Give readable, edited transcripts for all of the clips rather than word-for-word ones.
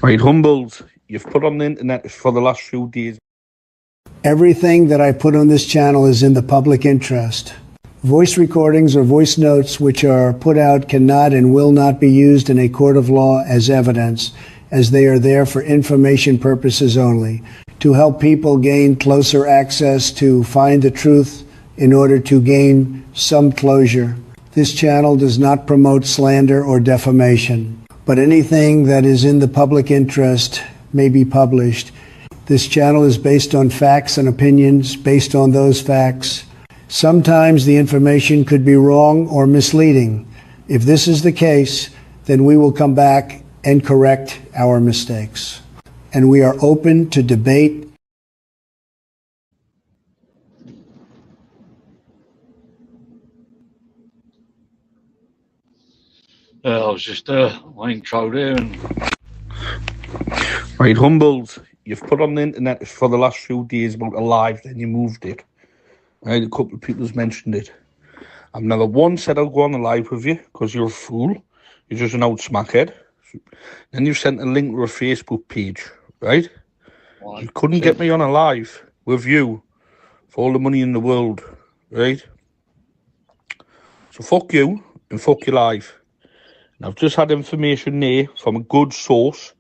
Right, Humbles, you've put on the internet for the last few days. Everything that I put on this channel is in the public interest. Voice recordings or voice notes which are put out cannot and will not be used in a court of law as evidence, as they are there for information purposes only, to help people gain closer access to find the truth in order to gain some closure. This channel does not promote slander or defamation, but anything that is in the public interest may be published. This channel is based on facts and opinions based on those facts. Sometimes the information could be wrong or misleading. If this is the case, then we will come back and correct our mistakes. And we are open to debate. I was just my intro there. Right, Humbles, you've put on the internet for the last few days about a live, then you moved it. Right, a couple of people's mentioned it. I've never once said I'll go on a live with you because you're a fool. You're just an old smackhead. Then you sent a link to a Facebook page, right? You couldn't get me on a live with you for all the money in the world, right? So fuck you and fuck your live. And I've just had information there from a good source.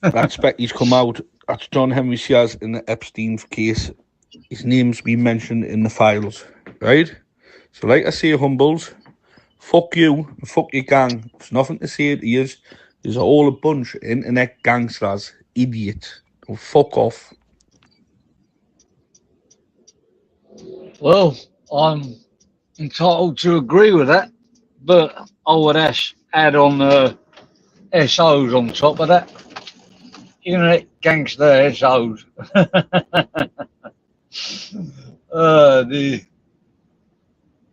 I expect he's come out. That's John Henry Sears in the Epstein case. His name's been mentioned in the files, right? So like I say, Humbles, fuck you and fuck your gang. There's nothing to say to you. There's all a bunch of internet gangsters, idiots. Oh, fuck off. Well, I'm entitled to agree with that, but I would add on SOs on top of that. Internet gangster SOs.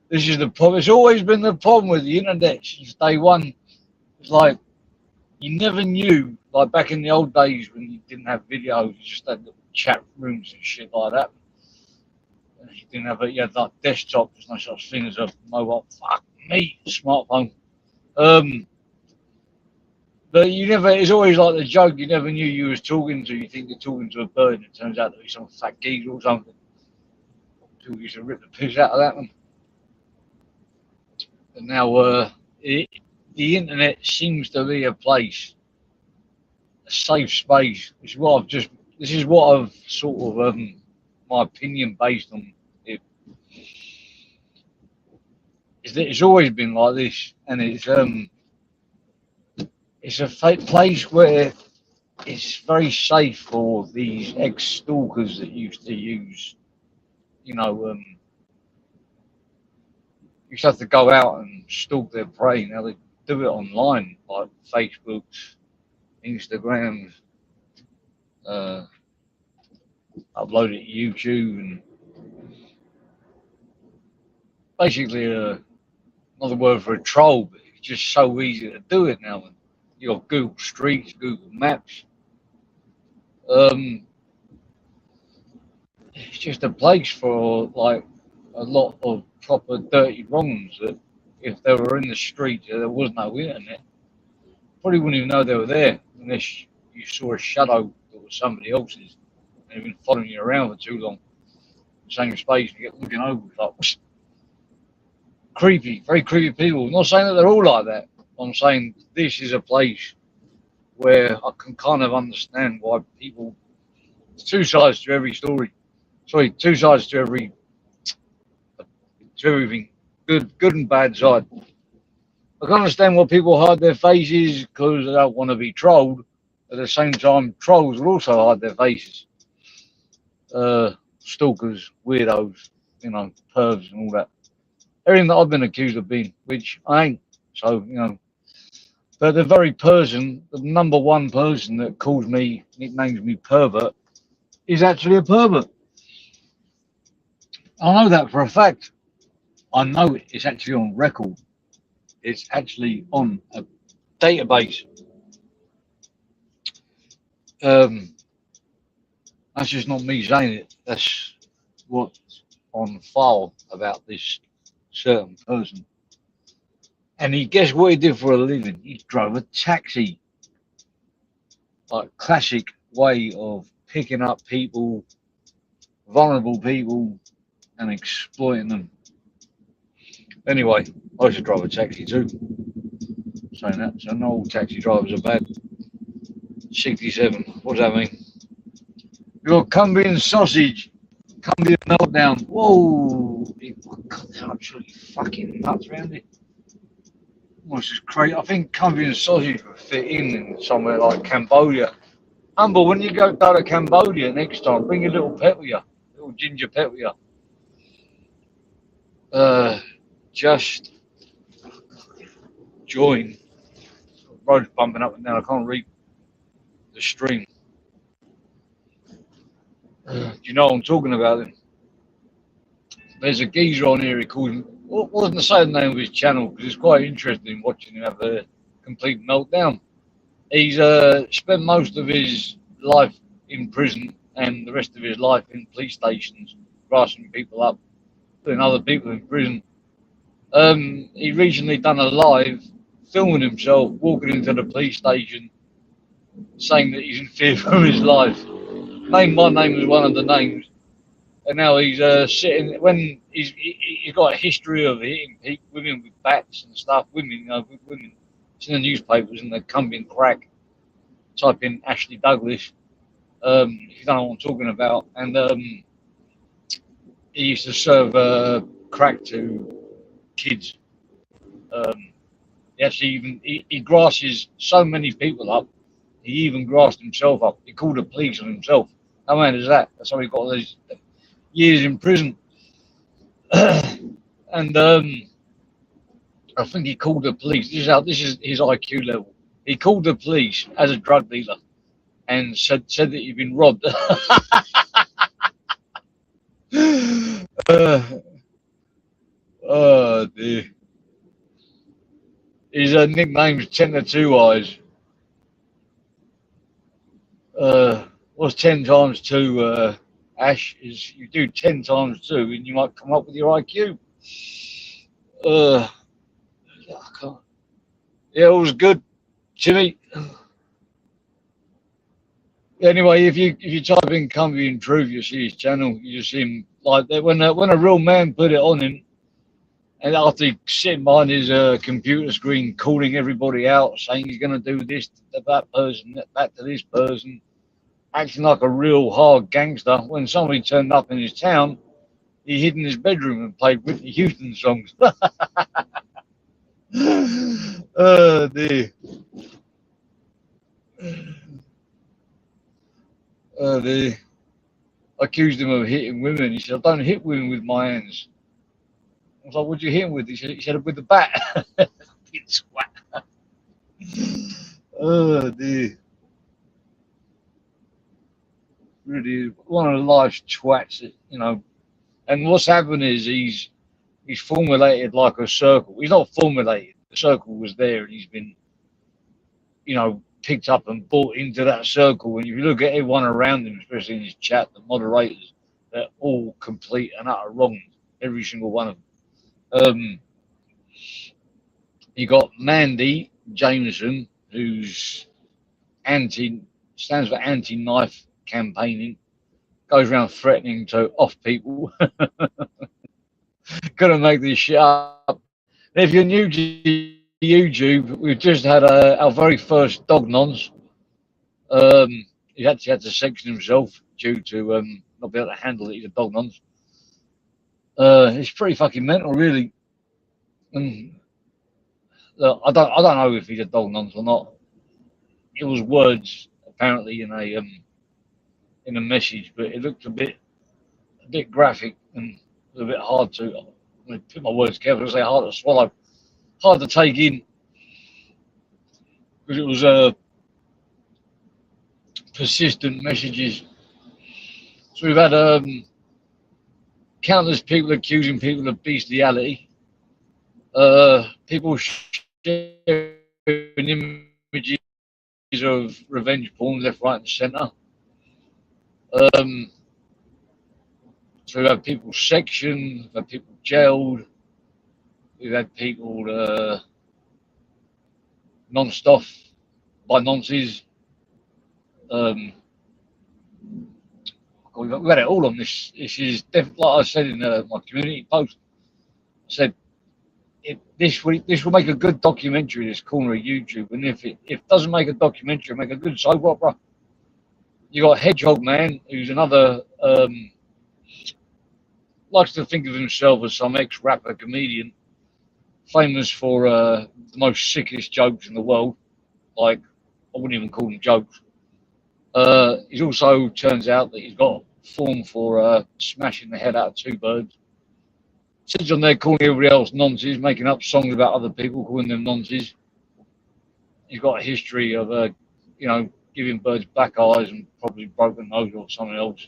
This is the problem. It's always been the problem with the internet since day one. It's like you never knew, like back in the old days when you didn't have videos, you just had little chat rooms and shit like that. And you didn't have you had like desktop, there's no such thing as a mobile. Fuck me, smartphone. But you never, it's always like the joke, you never knew you was talking to, you think you're talking to a bird, and it turns out to be some fat geezer or something. People used to rip the piss out of that one. And now the internet seems to be a place, a safe space. This is what I've sort of, my opinion based on it. Is that it's always been like this, and it's a place where it's very safe for these ex-stalkers that used to use, used to have to go out and stalk their prey. Now they do it online, like Facebooks, Instagrams, upload it to YouTube, and basically another word for a troll, but it's just so easy to do it now. You got Google Streets, Google Maps. It's just a place for like a lot of proper dirty wrongs that if they were in the street there was no internet, probably wouldn't even know they were there unless you saw a shadow that was somebody else's and they've been following you around for too long. Same space, and you get looking over, like creepy, very creepy people. I'm not saying that they're all like that. I'm saying this is a place where I can kind of understand why people. There's two sides to every story. Sorry, two sides to everything. Good and bad side. I can understand why people hide their faces because they don't want to be trolled. At the same time, trolls will also hide their faces. Stalkers, weirdos, pervs and all that. Everything that I've been accused of being, which I ain't. So, but the very person, the number one person that nicknames me pervert, is actually a pervert. I know that for a fact. I know it's actually on record. It's actually on a database. That's just not me saying it. That's what's on file about this certain person. And guess what he did for a living? He drove a taxi. like classic way of picking up people, vulnerable people, and exploiting them. Anyway, I used to drive a taxi too. Saying that, so not all taxi drivers are bad. 67. What does that mean? You got Cumbrian sausage, Cumbrian meltdown. Whoa! It's absolutely fucking nuts around it. This is crazy. I think Cumbrian sausage would fit in somewhere like Cambodia. Humble, when you go to Cambodia next time, bring a little pet with you, little ginger pet with you. Just join. The road's bumping up and down. I can't read the stream. Do you know what I'm talking about then? There's a geezer on here, he called him, wasn't the same name of his channel, because it's quite interesting watching him have a complete meltdown. He's spent most of his life in prison and the rest of his life in police stations, grasping people up, putting other people in prison. He recently done a live filming himself walking into the police station saying that he's in fear for his life. Name My Name was one of the names. And now he's sitting, when he's got a history of hitting women with bats and stuff, women, with women. It's in the newspapers and they're coming crack. Type in Ashley Douglas, if you don't know what I'm talking about. And he used to serve crack to kids. He actually he grasses so many people up, he even grassed himself up. He called the police on himself. How mad is that? That's how he got all these years in prison. And I think he called the police. This is his IQ level. He called the police as a drug dealer and said that he'd been robbed. Oh dear. His nickname's 10 to 2 eyes. What's 10 times 2, Ash? Is you do 10 times 2 and you might come up with your IQ. I can't. Yeah, it was good, Jimmy. Anyway, if you type in Cumbrian Truth, you see his channel. You just see him like that. When a real man put it on him, and after he's sitting behind his computer screen, calling everybody out, saying he's going to do this to that person, that to this person, acting like a real hard gangster. When somebody turned up in his town, he hid in his bedroom and played Whitney Houston songs. Oh dear. Oh dear. I accused him of hitting women. He said, I don't hit women with my hands. I was like, what do you hit him with? He said with the bat. Oh dear. Really, one of the life's twats, you know. And what's happened is he's formulated like a circle. He's not formulated. The circle was there, and he's been, you know, picked up and brought into that circle. And if you look at everyone around him, especially in his chat, the moderators, they're all complete and utter wrong. Every single one of them. You got Mandy Jameson, who's stands for anti-knife campaigning, goes around threatening to off people. Gonna make this shit up. And if you're new to YouTube, we've just had our very first dog nonce. He actually had to section himself due to not being able to handle it. He's a dog nonce. It's pretty fucking mental, really. And look, I don't know if he's a dog nonce or not. It was words apparently in a message, but it looked a bit graphic and a bit hard to. I'm going to put my words carefully. Say hard to swallow, hard to take in, because it was persistent messages. So we've had countless people accusing people of bestiality. People sharing images of revenge porn left, right, and centre. So we've had people sectioned, we've had people jailed, we've had people non-stop by nonces. We've had it all on this. This is definitely, like I said in my community post. I said this will make a good documentary. This corner of YouTube, and if it doesn't make a documentary, make a good soap opera. You got Hedgehog Man, who's another likes to think of himself as some ex-rapper comedian, famous for the most sickest jokes in the world. Like, I wouldn't even call them jokes. He's also turns out that he's got form for smashing the head out of two birds. Sits on there calling everybody else nonsense, making up songs about other people, calling them nonsense. He's got a history of, giving birds black eyes and probably broken nose or something else.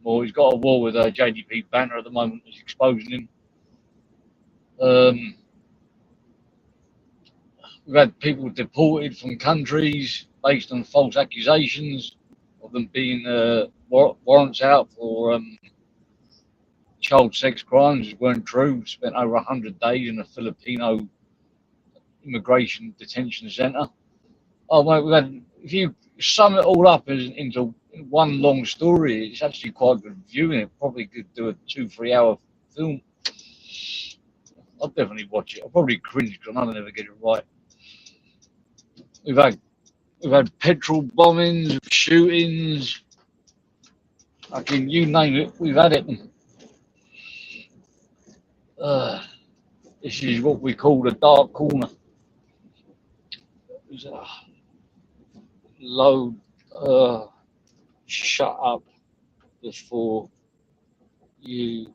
Or he's got a war with JDP Banner at the moment. He's exposing him. We've had people deported from countries based on false accusations of them being warrants out for child sex crimes, which weren't true. Spent over 100 days in a Filipino immigration detention centre. Oh, mate, if you sum it all up into one long story, it's actually quite good viewing. It probably could do a 2-3 hour film. I'll definitely watch it. I'll probably cringe because I'll never get it right. We've had petrol bombings, shootings, fucking you name it, we've had it. This is what we call the dark corner. Load, shut up before you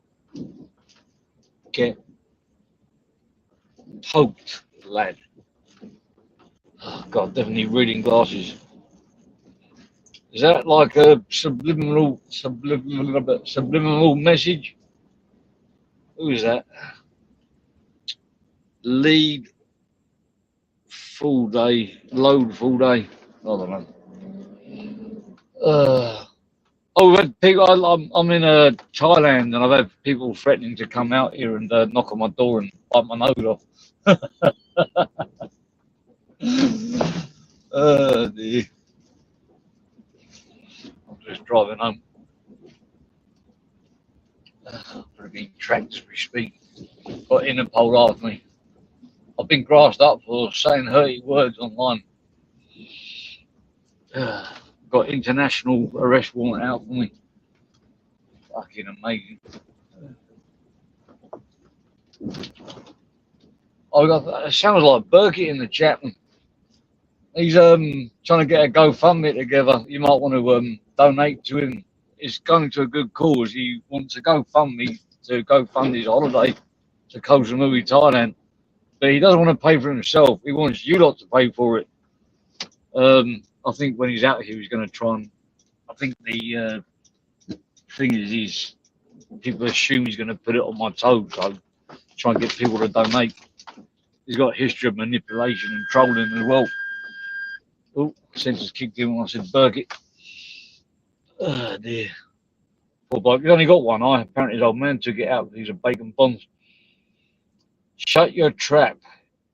get poked, lad. Oh, God, definitely reading glasses. Is that like a subliminal message? Who is that? Load full day. I don't know. We've had people. I'm in Thailand, and I've had people threatening to come out here and knock on my door and bite my nose off. Dear. I'm just driving home. Probably being tracked as we speak. Got Interpol after me. I've been grassed up for saying hurty words online. Got international arrest warrant out for me. Fucking amazing. It sounds like Burkett in the chat. He's trying to get a GoFundMe together. You might want to donate to him. It's going to a good cause. He wants a GoFundMe to go fund his holiday to Koh Samui, Thailand. But he doesn't want to pay for himself. He wants you lot to pay for it. I think when he's out here, he's going to try and. I think the thing is, people assume he's going to put it on my toes. So try and get people to donate. He's got a history of manipulation and trolling as well. Oh, sentence kicked in when I said Burkett. Oh dear. Poor bloke. He's only got one eye. Apparently his old man took it out because he's a bacon bonds. Shut your trap.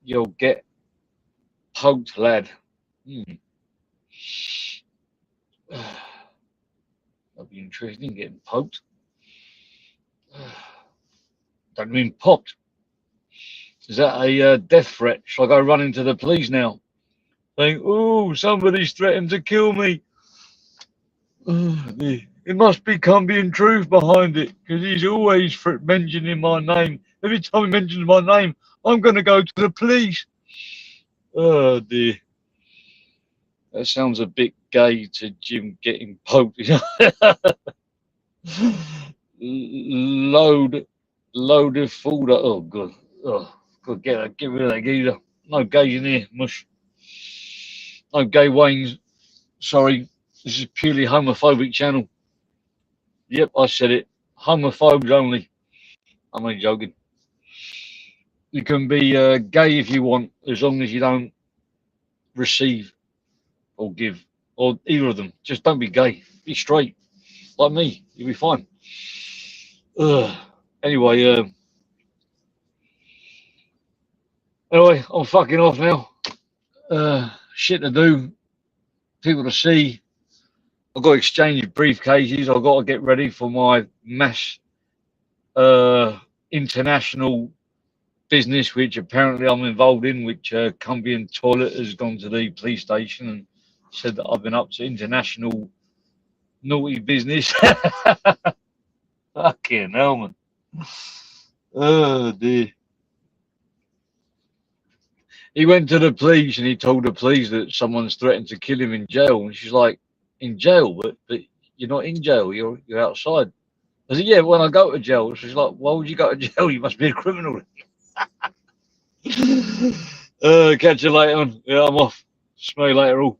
You'll get poked, lad. That'd be interesting, getting poked. Don't mean popped. Is that a death threat? Shall I go run into the police now? Saying, oh, somebody's threatened to kill me. It must be Cumbian truth behind it, because he's always mentioning my name. Every time he mentions my name, I'm going to go to the police. Oh, dear. That sounds a bit gay to Jim getting poked. Loaded folder. Oh, good. Oh, good. Get rid of that geezer. No gays in here, mush. No gay Waynes. Sorry. This is purely homophobic channel. Yep, I said it. Homophobes only. I'm only joking. You can be gay if you want, as long as you don't receive or give, or either of them. Just don't be gay. Be straight, like me. You'll be fine. Anyway, I'm fucking off now. Shit to do, people to see. I've got to exchange briefcases. I've got to get ready for my mass international business, which apparently I'm involved in, which Cumbian Toilet has gone to the police station and said that I've been up to international naughty business. Fucking hell, man. Oh, dear. He went to the police and he told the police that someone's threatened to kill him in jail. And she's like, in jail? But you're not in jail. You're outside. I said, yeah, when I go to jail. She's like, why would you go to jail? You must be a criminal. Catch you later on. Yeah, I'm off. Smell you later all.